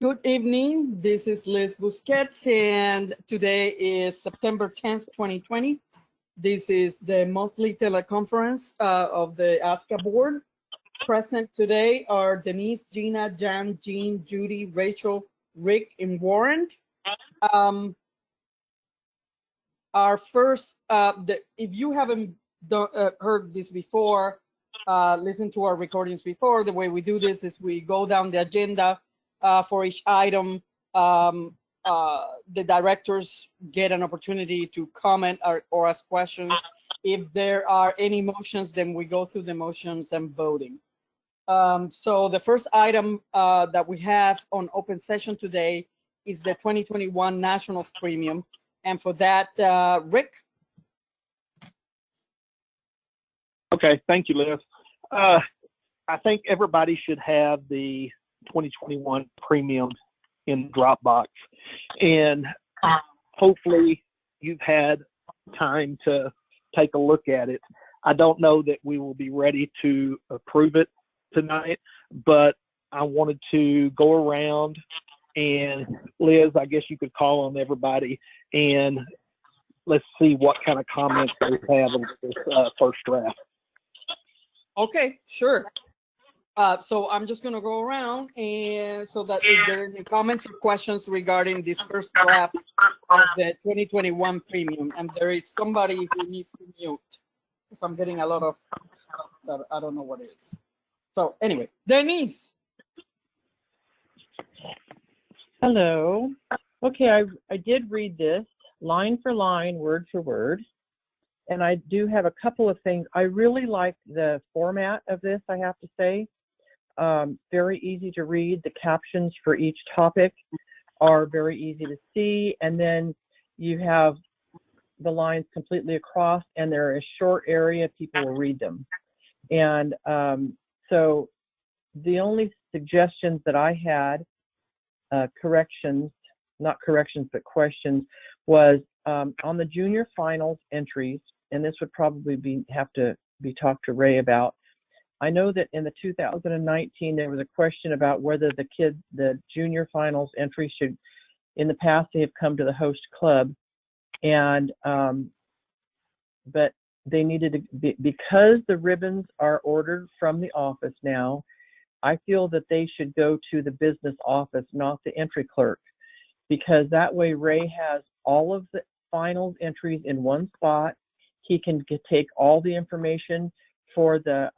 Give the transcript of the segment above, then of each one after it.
Good evening. This is Liz Busquets, and today is September 10th, 2020. This is the monthly teleconference of the ASCA board. Present today are Denise, Gina, Jan, Jean, Judy, Rachel, Rick, and Warren. Our first, if you haven't heard this before, listened to our recordings before, the way we do this is we go down the agenda. For each item, the directors get an opportunity to comment or ask questions. If there are any motions, then we go through the motions and voting. So the first item that we have on open session today is the 2021 Nationals Premium. And for that, Rick. Okay, thank you, Liz. I think everybody should have the 2021 premium in Dropbox, and hopefully you've had time to take a look at it. I don't know that we will be ready to approve it tonight, but I wanted to go around, and Liz, I guess you could call on everybody and let's see what kind of comments they have on this first draft. Okay, sure. So I'm just going to go around, and so that if there are any comments or questions regarding this first draft of the 2021 premium, and there is somebody who needs to mute, because I'm getting a lot of stuff that I don't know what it is. So anyway, Denise. Hello. Okay, I did read this line for line, word for word, and I do have a couple of things. I really like the format of this, I have to say. Very easy to read. The captions for each topic are very easy to see, and then you have the lines completely across, and they're a short area, people will read them. And so the only suggestions that I had, corrections, not corrections, but questions, was on the junior finals entries, and this would probably have to be talked to Ray about. I know that in the 2019, there was a question about whether the junior finals entry should, in the past, they have come to the host club, and but they needed to be, because the ribbons are ordered from the office now, I feel that they should go to the business office, not the entry clerk, because that way Ray has all of the finals entries in one spot. He can take all the information for the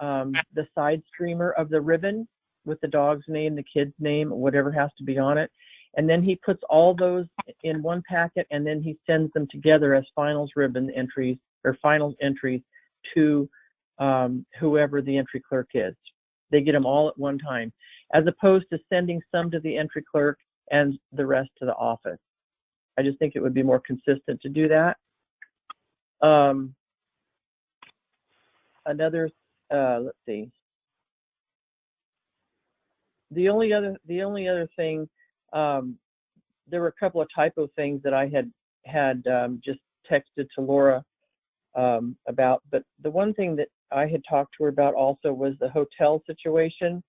side streamer of the ribbon with the dog's name, the kid's name, whatever has to be on it. And then he puts all those in one packet, and then he sends them together as finals ribbon entries or finals entries to whoever the entry clerk is. They get them all at one time, as opposed to sending some to the entry clerk and the rest to the office. I just think it would be more consistent to do that. Another, let's see. The only other thing, there were a couple of typo things that I had just texted to Laura about, but the one thing that I had talked to her about also was the hotel situation,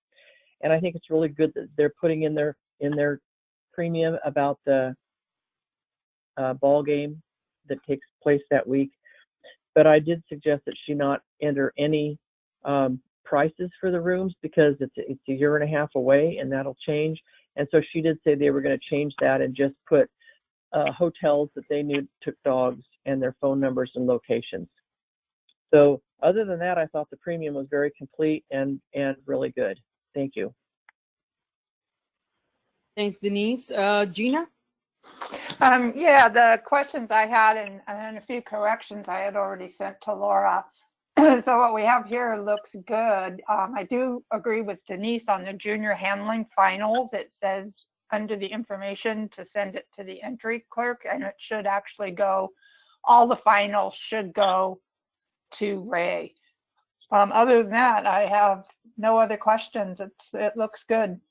and I think it's really good that they're putting in their premium about the ball game that takes place that week. But I did suggest that she not enter any prices for the rooms, because it's a year and a half away, and that'll change. And so she did say they were going to change that and just put hotels that they knew took dogs and their phone numbers and locations. So other than that, I thought the premium was very complete and really good. Thank you. Thanks, Denise. Gina? Yeah, the questions I had and a few corrections I had already sent to Laura. So what we have here looks good. I do agree with Denise on the junior handling finals. It says under the information to send it to the entry clerk, and it should actually go, all the finals should go to Ray. Other than that, I have no other questions. It looks good.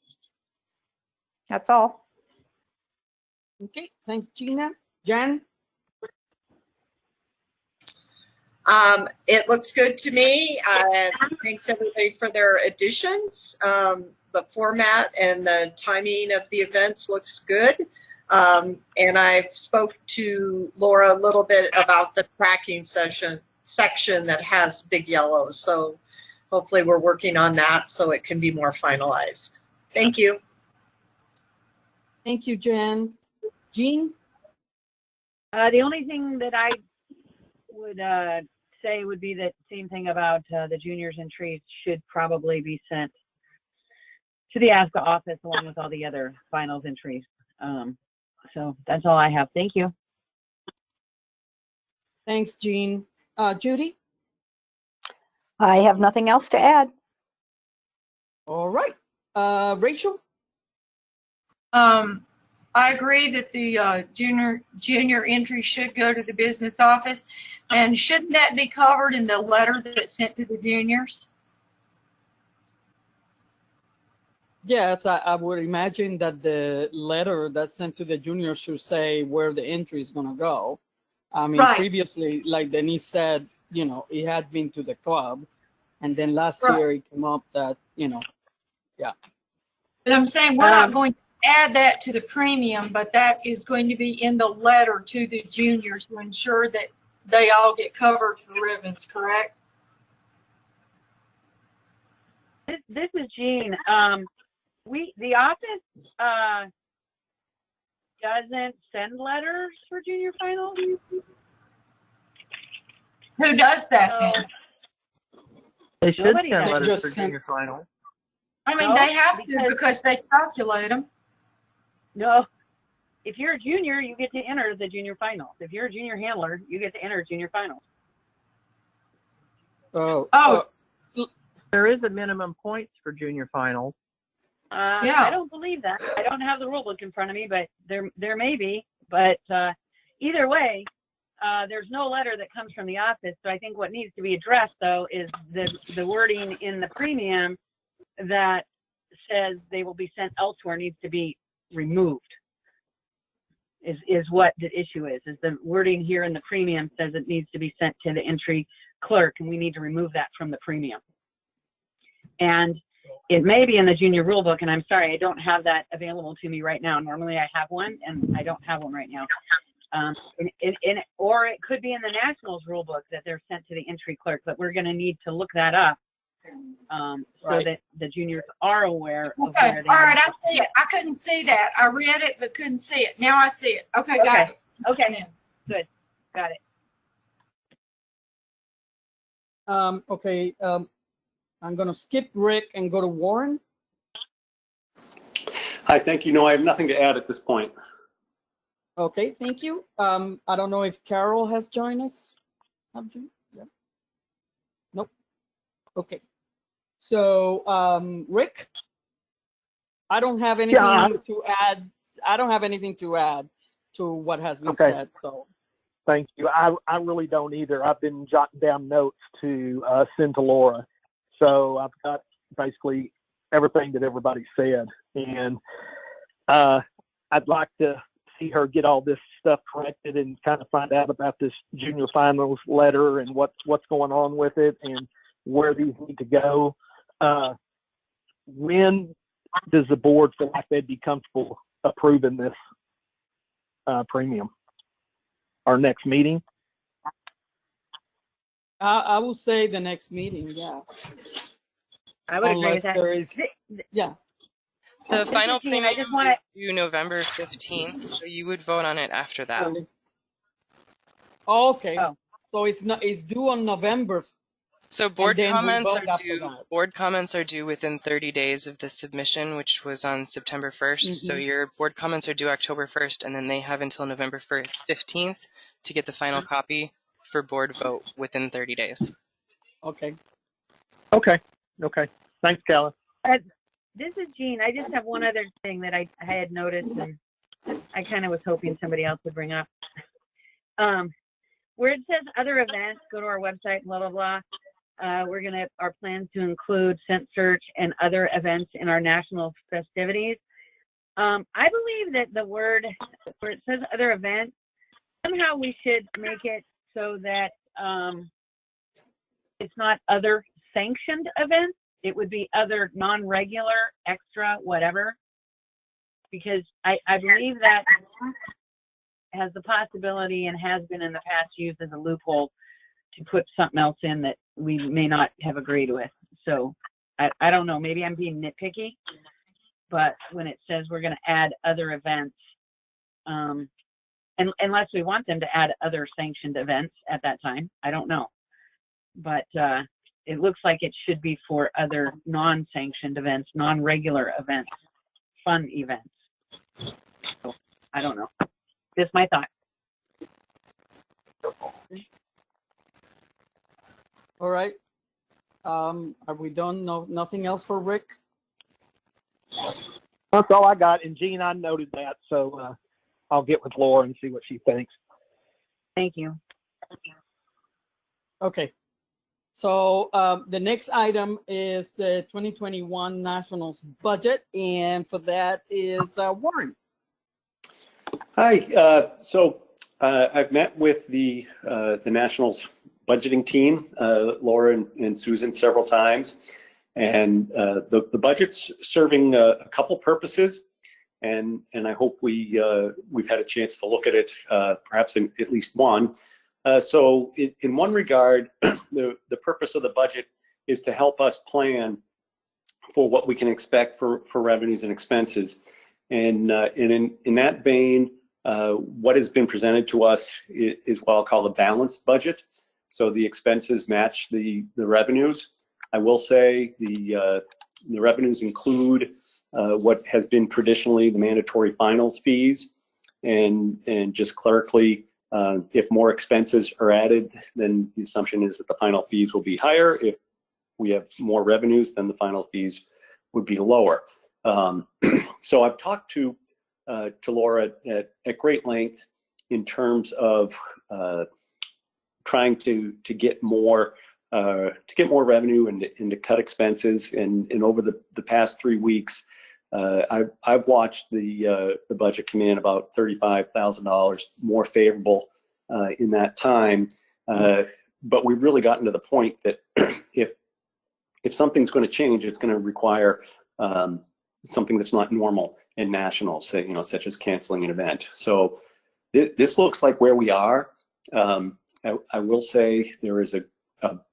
That's all. Okay, thanks, Gina. Jan? It looks good to me. Thanks everybody for their additions. the format and the timing of the events looks good. And I've spoke to Laura a little bit about the tracking section that has big yellows. So hopefully we're working on that so it can be more finalized. Thank you. Thank you, Jen. Jean? The only thing that I would say would be that same thing about the juniors entries should probably be sent to the ASCA office along with all the other finals entries. So that's all I have. Thank you. Thanks, Jean. Judy? I have nothing else to add. All right. Rachel? I agree that the junior entry should go to the business office. And shouldn't that be covered in the letter that's sent to the juniors? Yes, I would imagine that the letter that's sent to the juniors should say where the entry is going to go. I mean, Right. Previously, like Denise said, you know, it had been to the club. And then last Right. year it came up that, you know, yeah. But I'm saying we're not going to add that to the premium, but that is going to be in the letter to the juniors to ensure that they all get covered for ribbons, correct? This is Jean. The office doesn't send letters for junior finals. Who does that then? They should Nobody send does. letters Just for send- junior final. I mean, No, they have to because- because they calculate them. No. If you're a junior, you get to enter the junior finals. If you're a junior handler, you get to enter junior finals. Oh. There is a minimum points for junior finals. Yeah. I don't believe that. I don't have the rule book in front of me, but there may be. But either way, there's no letter that comes from the office. So I think what needs to be addressed, though, is the wording in the premium that says they will be sent elsewhere needs to be removed. Is what the issue is the wording here in the premium says it needs to be sent to the entry clerk, and we need to remove that from the premium. And it may be in the junior rule book, and I'm sorry, I don't have that available to me right now. Normally I have one, and I don't have one right now. Or it could be in the Nationals rule book that they're sent to the entry clerk, but we're going to need to look that up so that the juniors are aware of Okay. where they All right. need I see it. I couldn't see that. I read it, but couldn't see it. Now I see it. Okay. Got it. Okay, Yeah. good, got it. Okay. I'm going to skip Rick and go to Warren. Hi, thank you. No, I have nothing to add at this point. Okay, thank you. I don't know if Carol has joined us. Have you? Yeah. Nope. Okay. So, Rick, I don't have anything to add. I don't have anything to add to what has been said. So, Thank you. I really don't either. I've been jotting down notes to send to Laura. So I've got basically everything that everybody said. And I'd like to see her get all this stuff corrected and kind of find out about this junior finals letter and what's going on with it and where these need to go. When does the board feel like they'd be comfortable approving this premium? Our next meeting? I will say the next meeting. Yeah. I would agree with that. There is, yeah. The final Jean, premium I just wanna- is due November 15th, so you would vote on it after that. Okay. Oh. So it's due on November. So board then we comments vote are after due. that. Board comments are due within 30 days of the submission, which was on September 1st. So your board comments are due October 1st, and then they have until November 15th to get the final copy for board vote within 30 days. Okay. Okay. Thanks, Callan. This is Jean. I just have one other thing that I had noticed, and I kind of was hoping somebody else would bring up. Where it says other events, go to our website, blah, blah, blah. Our plans to include Scent Search and other events in our national festivities. I believe that the word where it says other events, somehow we should make it so that it's not other sanctioned events. it would be other non-regular, extra, whatever, because I believe that has the possibility and has been in the past used as a loophole to put something else in that we may not have agreed with. So I don't know, maybe I'm being nitpicky, but when it says we're going to add other events, and unless we want them to add other sanctioned events at that time, I don't know. But it looks like it should be for other non-sanctioned events, non-regular events, fun events. So, I don't know. Just my thought. All right. Are we done? No, nothing else for Rick? That's all I got. And Jean, I noted that, so I'll get with Laura and see what she thinks. Thank you. Okay. So the next item is the 2021 Nationals budget, and for that is Warren. Hi. So I've met with the Nationals budgeting team, Laura and Susan, several times, and the budget's serving a couple purposes, and I hope we've had a chance to look at it, perhaps in at least one. So in one regard, the purpose of the budget is to help us plan for what we can expect for revenues and expenses. And in that vein, what has been presented to us is what I'll call a balanced budget. So the expenses match the revenues. I will say the revenues include what has been traditionally the mandatory finals fees, and just clerically, if more expenses are added, then the assumption is that the final fees will be higher. If we have more revenues, then the final fees would be lower. So I've talked to Laura at great length in terms of trying to get more revenue and to cut expenses. And over the past 3 weeks, I've watched the budget come in about $35,000 more favorable in that time. But we've really gotten to the point that if something's going to change, it's going to require something that's not normal in nationals, such as canceling an event. So this looks like where we are. I will say there is a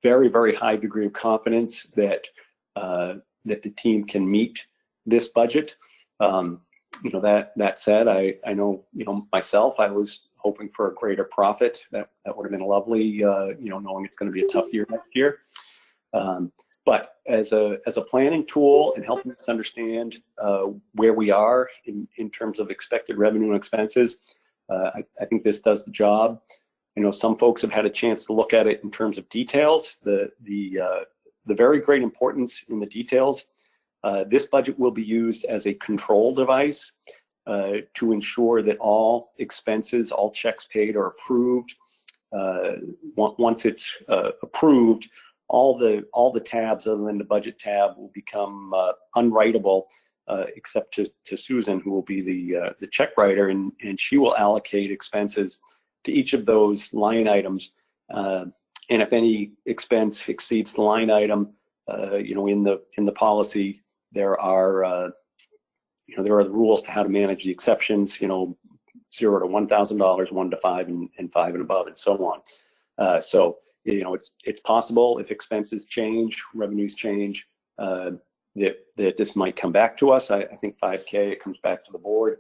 very, very high degree of confidence that that the team can meet this budget. That said, I know myself, I was hoping for a greater profit. That would have been lovely, knowing it's going to be a tough year next year. But as a planning tool and helping us understand where we are in terms of expected revenue and expenses, I think this does the job. I know some folks have had a chance to look at it in terms of details. The very great importance in the details. This budget will be used as a control device to ensure that all expenses, all checks paid are approved. Once it's approved, all the tabs other than the budget tab will become unwritable, except to Susan, who will be the check writer, and she will allocate expenses to each of those line items. And if any expense exceeds the line item, in the policy, there are the rules to how to manage the exceptions. $0 to $1,000, 1 to 5, and 5 and above, and so on. So it's possible if expenses change, revenues change, that this might come back to us. I think 5K, it comes back to the board.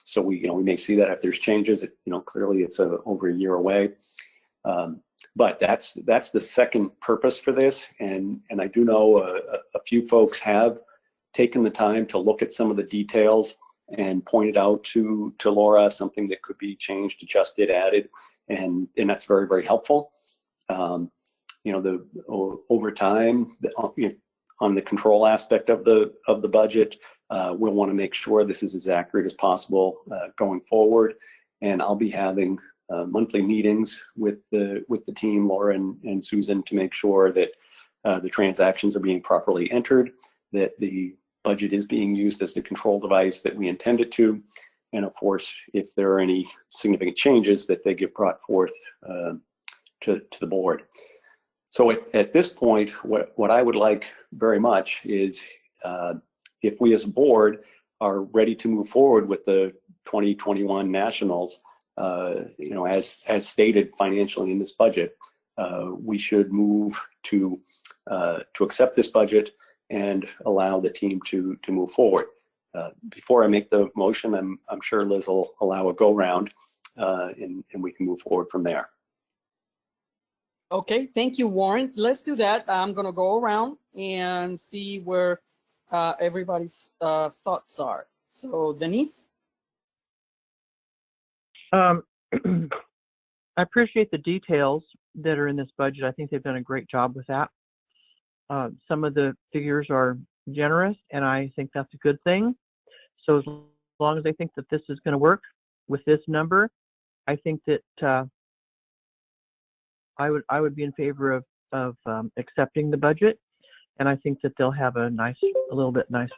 So we may see that if there's changes. Clearly it's over a year away. But that's the second purpose for this, and I do know a few folks have taken the time to look at some of the details and pointed out to Laura something that could be changed, adjusted, added, and that's very, very helpful. Over time, on the control aspect of the budget, we'll want to make sure this is as accurate as possible going forward, and I'll be having monthly meetings with the team, Laura and Susan, to make sure that the transactions are being properly entered, that the budget is being used as the control device that we intend it to, and of course, if there are any significant changes, that they get brought forth to the board. So at this point, what I would like very much is if we as a board are ready to move forward with the 2021 nationals, as stated financially in this budget, we should move to accept this budget and allow the team to move forward. Before I make the motion, I'm sure Liz will allow a go round, and we can move forward from there. Okay, thank you, Warren. Let's do that. I'm gonna go around and see where everybody's thoughts are. So Denise? I appreciate the details that are in this budget. I think they've done a great job with that. Some of the figures are generous, and I think that's a good thing. So as long as I think that this is going to work with this number, I think that I would be in favor of accepting the budget, and I think that they'll have a little bit nice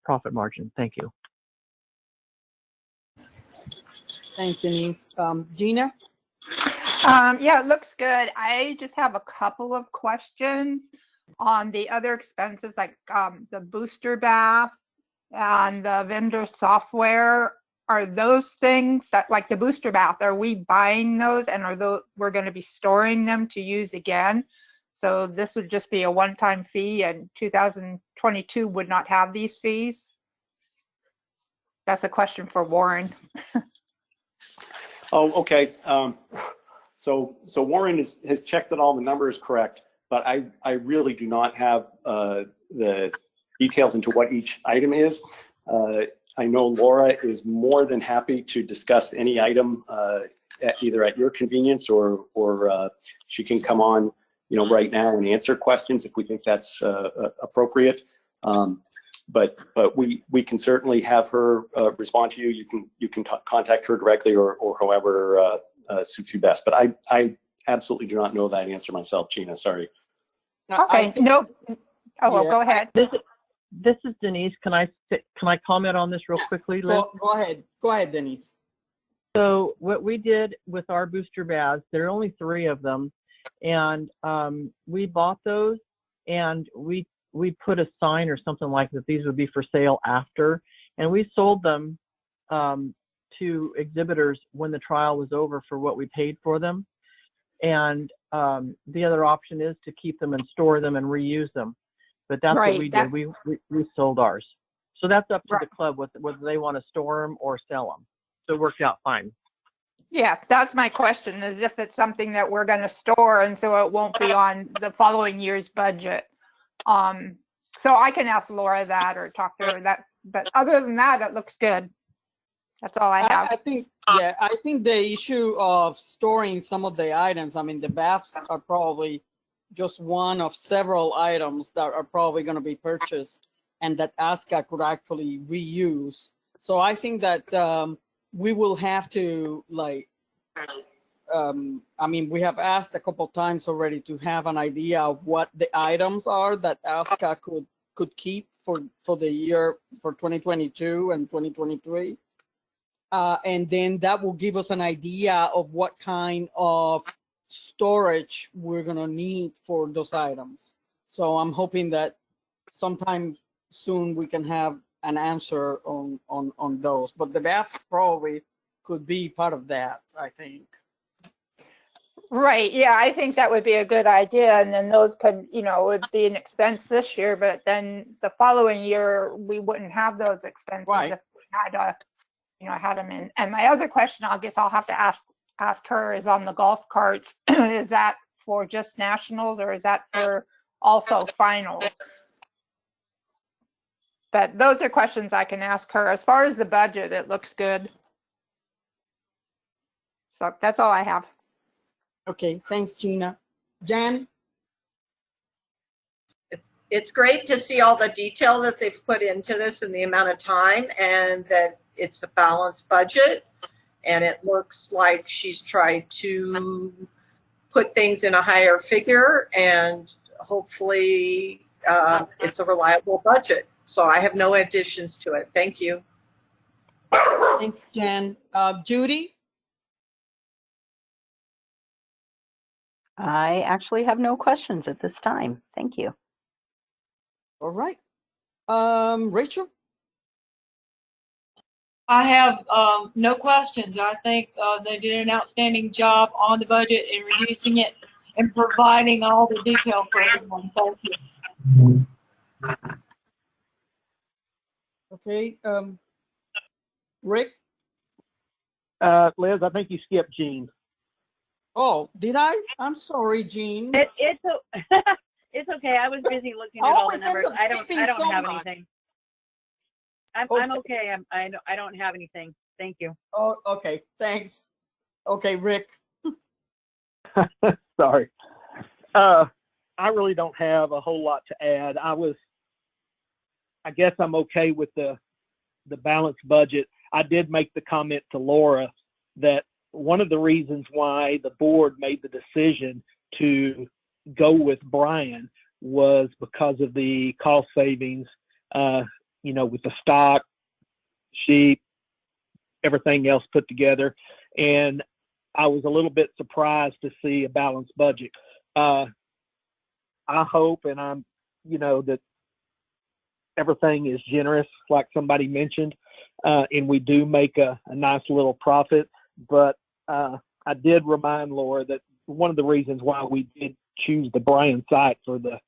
profit margin. Thank you. Thanks, Denise. Gina? Yeah, it looks good. I just have a couple of questions on the other expenses, like the booster bath and the vendor software. Are those things that, like the booster bath, are we buying those, and are those we're going to be storing them to use again? So this would just be a one-time fee, and 2022 would not have these fees? That's a question for Warren. Oh, okay. So Warren has checked that all the numbers correct, but I really do not have the details into what each item is. I know Laura is more than happy to discuss any item either at your convenience or she can come on, right now and answer questions if we think that's appropriate. But we can certainly have her respond to you. You can contact her directly or however suits you best. But I absolutely do not know that answer myself, Gina. Sorry. Okay. No. Oh, well, Yeah, go ahead. This is Denise. Can I comment on this real quickly, Liz? Go ahead. Go ahead, Denise. So what we did with our booster baths, there are only 3 of them, and we bought those, and we put a sign or something like that these would be for sale after, and we sold them to exhibitors when the trial was over for what we paid for them. And the other option is to keep them and store them and reuse them. But that's Right, what we did. We sold ours. So that's up to Right. the club whether they want to store them or sell them. So it worked out fine. Yeah, that's my question, is if it's something that we're going to store and so it won't be on the following year's budget. So I can ask Laura that or talk to her. But other than that, it looks good. That's all I have. I think the issue of storing some of the items, I mean, the baths are probably just one of several items that are probably going to be purchased and that ASCA could actually reuse. So I think that we will have to, I mean, we have asked a couple times already to have an idea of what the items are that ASCA could keep for the year for 2022 and 2023. And then that will give us an idea of what kind of storage we're going to need for those items. So I'm hoping that sometime soon we can have an answer on those. But the bath probably could be part of that, I think. Right. Yeah, I think that would be a good idea. And then those could, would be an expense this year, but then the following year, we wouldn't have those expenses Right. if we had them in. And my other question, I guess I'll have to ask her, is on the golf carts. Is that for just nationals or is that for also finals? But those are questions I can ask her. As far as the budget, it looks good. So that's all I have. Okay, thanks, Gina. Jan? It's great to see all the detail that they've put into this and the amount of time, and that it's a balanced budget. And it looks like she's tried to put things in a higher figure, and hopefully it's a reliable budget. So I have no additions to it. Thank you. Thanks, Jan. Judy? I actually have no questions at this time. Thank you. All right. Rachel? I have no questions. I think they did an outstanding job on the budget and reducing it and providing all the detail for everyone. Thank you. Okay. Rick? Liz, I think you skipped Gene. Oh, did I? I'm sorry, Jean. It's okay. I was busy looking I at all the always end numbers. up I don't skipping have someone. anything. I'm okay. I don't have anything. Thank you. Oh, okay. Thanks. Okay, Rick. Sorry. I really don't have a whole lot to add. I guess I'm okay with the balanced budget. I did make the comment to Laura that one of the reasons why the board made the decision to go with Brian was because of the cost savings, with the stock, sheep, everything else put together. And I was a little bit surprised to see a balanced budget. I hope, and I'm, that everything is generous, like somebody mentioned, and we do make a nice little profit. But I did remind Laura that one of the reasons why we did choose the Bryan site for the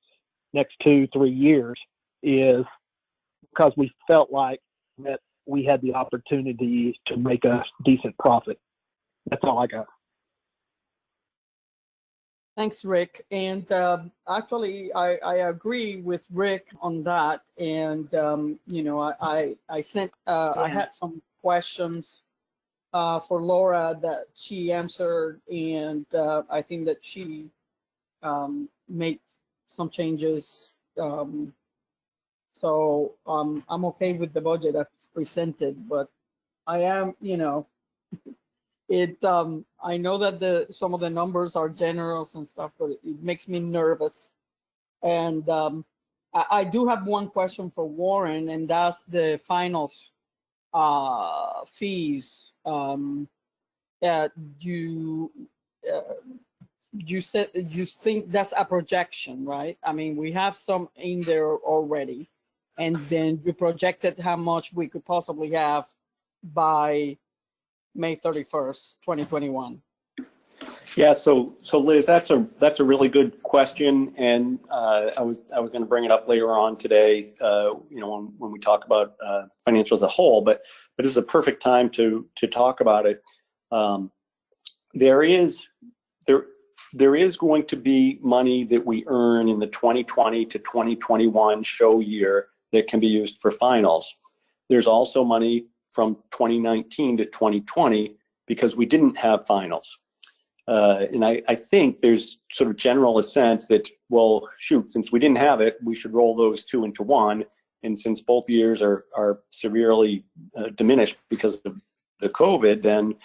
next 2-3 years is because we felt like that we had the opportunity to make a decent profit. That's all I got. Thanks, Rick. And actually, I agree with Rick on that. And I sent I had some questions for Laura that she answered, and I think that she made some changes. So I'm okay with the budget that's presented, but I am, I know that some of the numbers are generous and stuff, but it makes me nervous. And I do have one question for Warren, and that's the finals fees. You said you think that's a projection, right? I mean, we have some in there already, and then you projected how much we could possibly have by May 31st, 2021. Yeah, so Liz, that's a really good question, and I was going to bring it up later on today, when we talk about financials as a whole, but this is a perfect time to talk about it. There is going to be money that we earn in the 2020 to 2021 show year that can be used for finals. There's also money from 2019 to 2020 because we didn't have finals. And I think there's sort of general assent that, well, shoot, since we didn't have it, we should roll those two into one. And since both years are severely diminished because of the COVID, then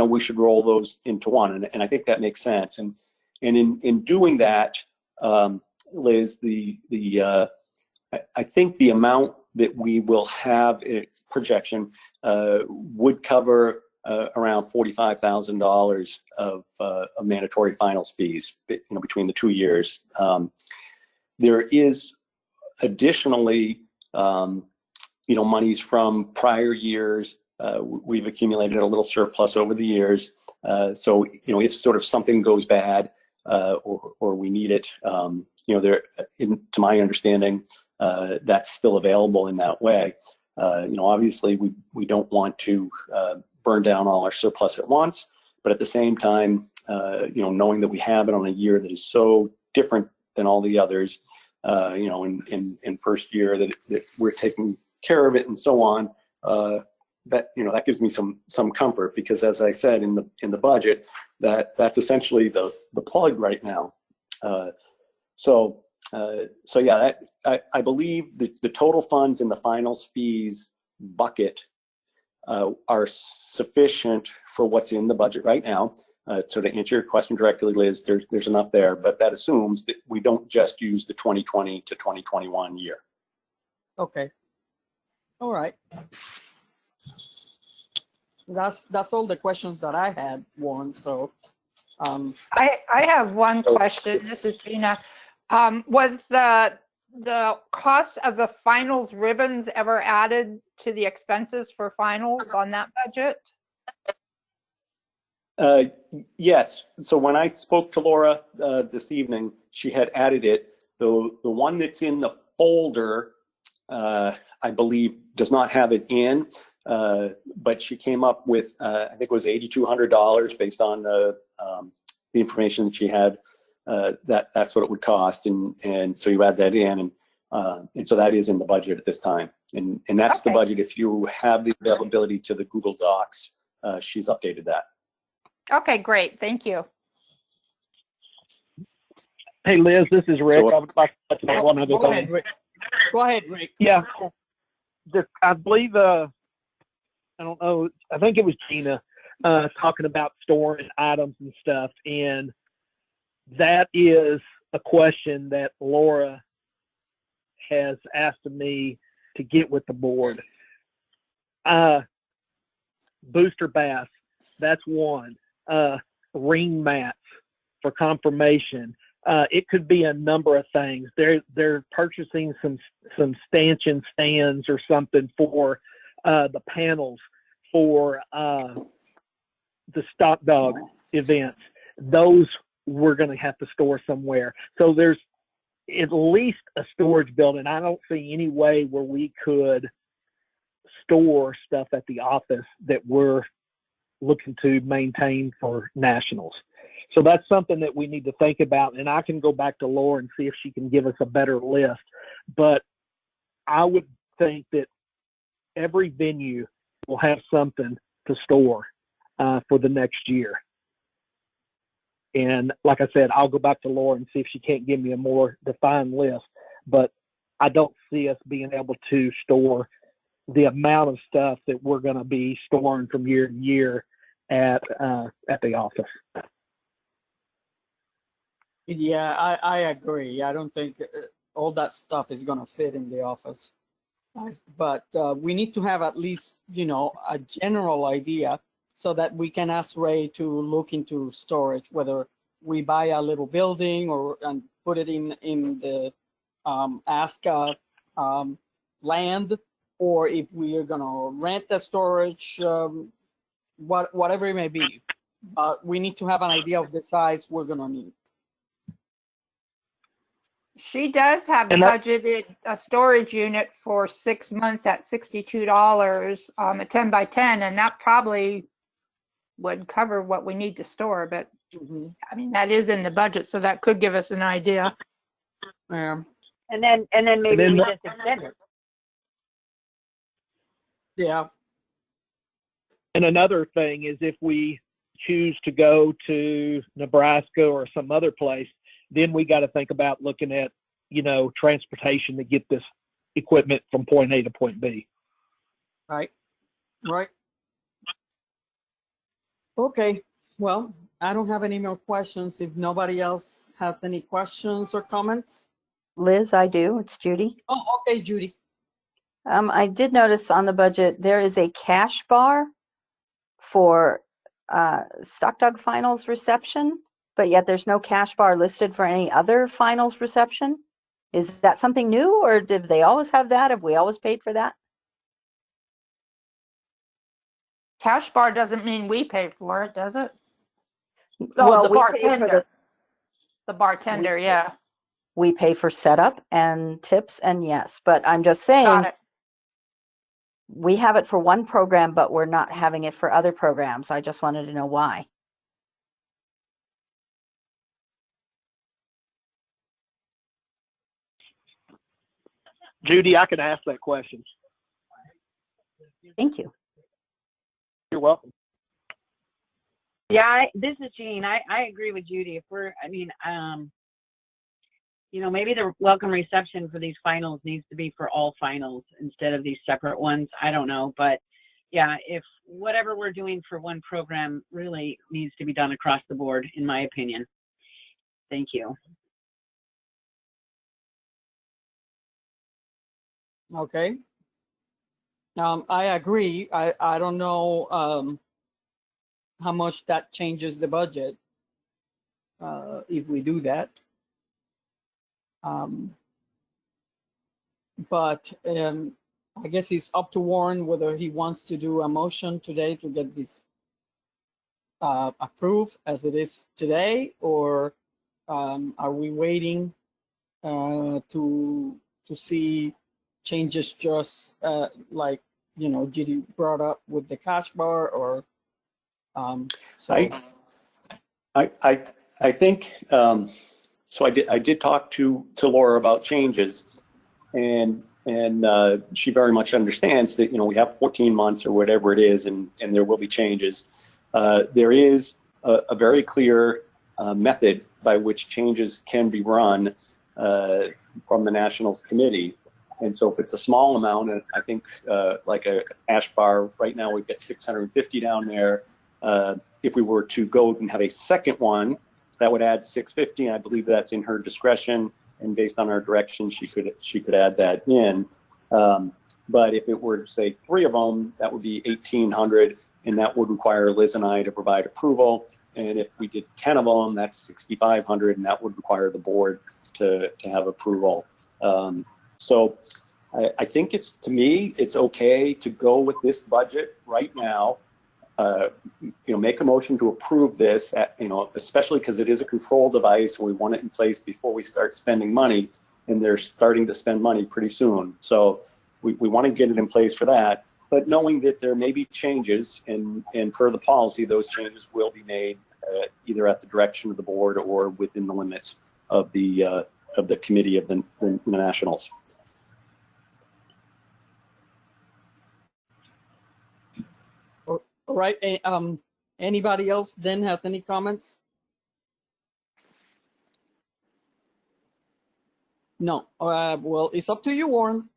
we should roll those into one. And I think that makes sense. And in doing that, Liz, I think the amount that we will have a projection would cover around $45,000 of mandatory finals fees, between the 2 years. There is additionally, monies from prior years. We've accumulated a little surplus over the years. So, if sort of something goes bad or we need it, to my understanding, that's still available in that way. Obviously we don't want to burn down all our surplus at once, but at the same time, knowing that we have it on a year that is so different than all the others, in first year that we're taking care of it and so on, that gives me some comfort, because as I said in the budget, that's essentially the plug right now. So yeah, I believe the total funds in the finals fees bucket are sufficient for what's in the budget right now. So to answer your question directly, Liz, there's enough there, but that assumes that we don't just use the 2020 to 2021 year. Okay. All right. That's all the questions that I had, Warren. So I have one question. This is Gina. Was the cost of the finals ribbons ever added to the expenses for finals on that budget? Yes. So when I spoke to Laura this evening, she had added it. The one that's in the folder, I believe, does not have it in, but she came up with I think it was $8,200 based on the information that she had. That's what it would cost, and so you add that in, and so that is in the budget at this time, and that's the Okay. budget. If you have the availability to the Google Docs, she's updated that. Okay, great. Thank you. Hey, Liz, this is Rick. So, I would like to say one other Go ahead, thing. Rick. Go ahead, Rick. Yeah, I believe, I don't know, I think it was Gina talking about storing items and stuff, and that is a question that Laura has asked of me to get with the board. Booster bass, that's one. Ring mats for confirmation. It could be a number of things. They're purchasing some stanchion stands or something for the panels for the stock dog events. Those we're going to have to store somewhere. So there's at least a storage building. I don't see any way where we could store stuff at the office that we're looking to maintain for nationals. So that's something that we need to think about, and I can go back to Laura and see if she can give us a better list. But I would think that every venue will have something to store for the next year. And like I said, I'll go back to Laura and see if she can't give me a more defined list. But I don't see us being able to store the amount of stuff that we're going to be storing from year to year at the office. Yeah, I agree. I don't think all that stuff is going to fit in the office. But we need to have at least, a general idea so that we can ask Ray to look into storage, whether we buy a little building and put it in the ASCA land, or if we are going to rent the storage, whatever it may be. We need to have an idea of the size we're going to need. She does have budgeted a storage unit for 6 months at $62, a 10 by 10, and that probably would cover what we need to store. But I mean, that is in the budget, so that could give us an idea. Yeah. And then maybe we just extend it. Yeah. And another thing is if we choose to go to Nebraska or some other place, then we got to think about looking at, transportation to get this equipment from point A to point B. Right. Okay. Well, I don't have any more questions. If nobody else has any questions or comments. Liz, I do. It's Judy. Oh, okay, Judy. I did notice on the budget there is a cash bar for Stock Dog Finals reception, but yet there's no cash bar listed for any other finals reception. Is that something new, or did they always have that? Have we always paid for that? Cash bar doesn't mean we pay for it, does it? Well, The we pay for bartender. The bartender, yeah. We pay for setup and tips, and yes, but I'm just saying. Got it. We have it for one program, but we're not having it for other programs. I just wanted to know why. Judy, I can ask that question. Thank you. You're welcome. Yeah, this is Jean. I agree with Judy. If maybe the welcome reception for these finals needs to be for all finals instead of these separate ones. I don't know, but yeah, if whatever we're doing for one program really needs to be done across the board, in my opinion. Thank you. Okay. I agree. I don't know how much that changes the budget. if we do that. But I guess it's up to Warren whether he wants to do a motion today to get this approved as it is today, or are we waiting to see changes just like, you know, Judy brought up with the cash bar, or so. I think so. I did talk to Laura about changes, and she very much understands that, you know, we have 14 months or whatever it is, and there will be changes. There is a very clear method by which changes can be run from the Nationals Committee. And so if it's a small amount, and I think like a ash bar, right now we've got 650 down there. If we were to go and have a second one, that would add 650. I believe that's in her discretion, and based on our direction, she could add that in. But if it were, say, 3 of them, that would be 1,800, and that would require Liz and I to provide approval. And if we did 10 of them, that's 6,500, and that would require the board to have approval. So I think to me, it's okay to go with this budget right now. You know, make a motion to approve this, you know, especially because it is a control device, and we want it in place before we start spending money, and they're starting to spend money pretty soon. So we want to get it in place for that, but knowing that there may be changes, and per the policy, those changes will be made either at the direction of the board or within the limits of the committee of the Nationals. All right. Anybody else then has any comments? No. Well, it's up to you, Warren.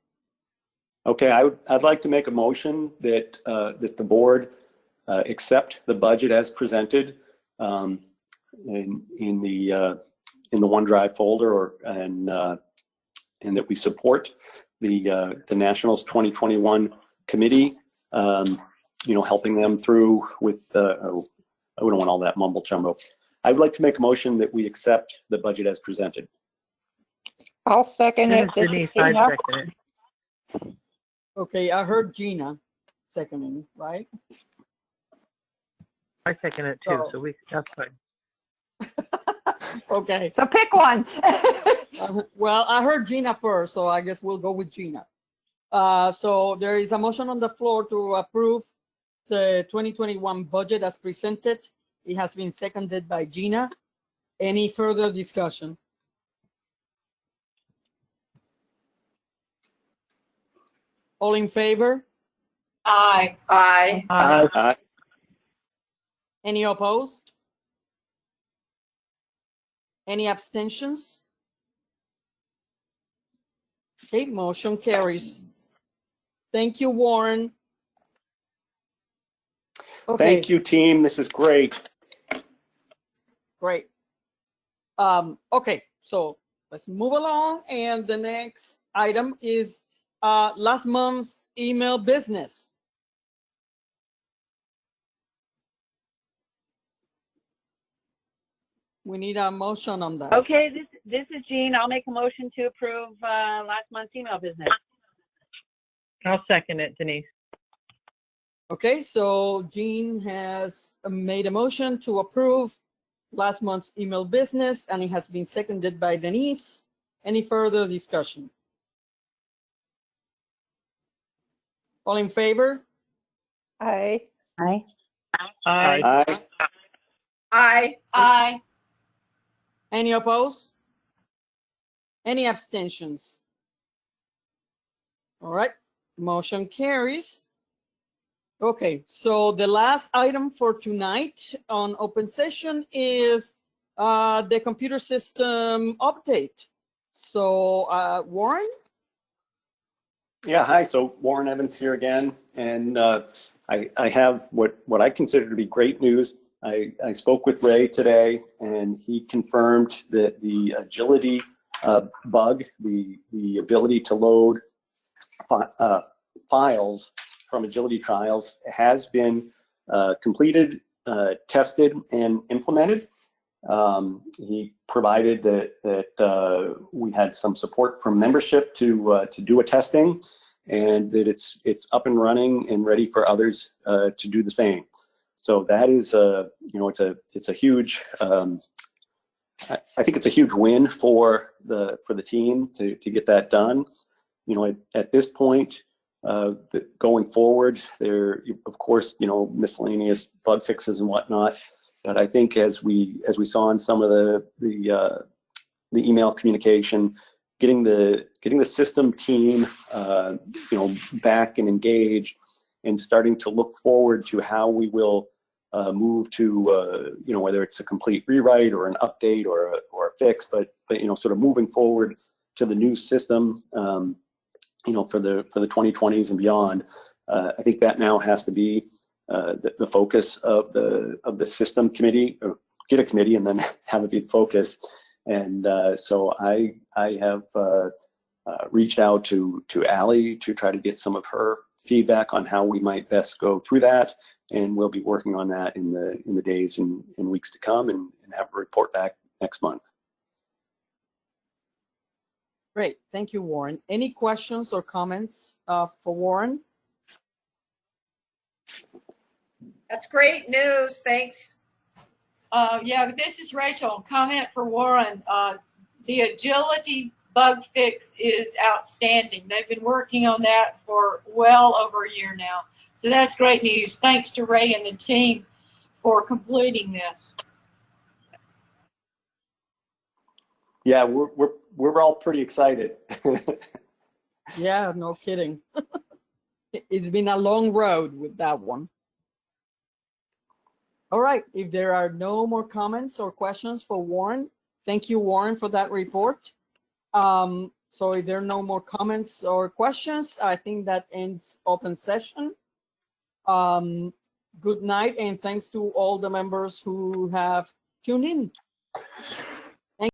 Okay, I'd like to make a motion that that the board accept the budget as presented in the OneDrive folder, and that we support the Nationals 2021 committee. You know, helping them through with, I wouldn't want all that mumble jumbo. I would like to make a motion that we accept the budget as presented. I'll second it. This is Denise, I second it. Okay, I heard Gina seconding, right? I second it too, so that's fine. Okay. So pick one. Well, I heard Gina first, so I guess we'll go with Gina. So there is a motion on the floor to approve the 2021 budget as presented. It has been seconded by Gina. Any further discussion? All in favor? Aye. Aye. Aye. Any opposed? Any abstentions? Okay, motion carries. Thank you, Warren. Okay. Thank you, team. This is great. Great. Okay, so let's move along. And the next item is last month's email business. We need a motion on that. Okay, this is Jean. I'll make a motion to approve last month's email business. I'll second it, Denise. Okay, so Jean has made a motion to approve last month's email business, and it has been seconded by Denise. Any further discussion? All in favor? Aye. Aye. Aye. Aye. Aye. Aye. Any opposed? Any abstentions? All right, motion carries. Okay, so the last item for tonight on open session is the computer system update. So Warren? Yeah, hi. So Warren Evans here again, and I have what I consider to be great news. I spoke with Ray today, and he confirmed that the agility bug, the ability to load files from agility trials, has been completed, tested, and implemented. He provided that we had some support from membership to do a testing, and that it's up and running and ready for others to do the same. So that is it's a huge I think it's a huge win for the team to get that done. At this point, going forward, there of course miscellaneous bug fixes and whatnot. But I think as we saw in some of the email communication, getting the system team back and engaged, and starting to look forward to how we will move to whether it's a complete rewrite or an update or a fix, but sort of moving forward to the new system for the 2020s and beyond. I think that now has to be the focus of the system committee, or get a committee and then have it be the focus. And so I have reached out to Allie to try to get some of her feedback on how we might best go through that, and we'll be working on that in the days and weeks to come, and have a report back next month. Great, thank you, Warren. Any questions or comments for Warren? That's great news. Thanks. Yeah, this is Rachel. Comment for Warren. The agility bug fix is outstanding. They've been working on that for well over a year now. So that's great news. Thanks to Ray and the team for completing this. Yeah, we're all pretty excited. Yeah, no kidding. It's been a long road with that one. All right, if there are no more comments or questions for Warren, thank you, Warren, for that report. So if there are no more comments or questions, I think that ends open session. Good night, and thanks to all the members who have tuned in.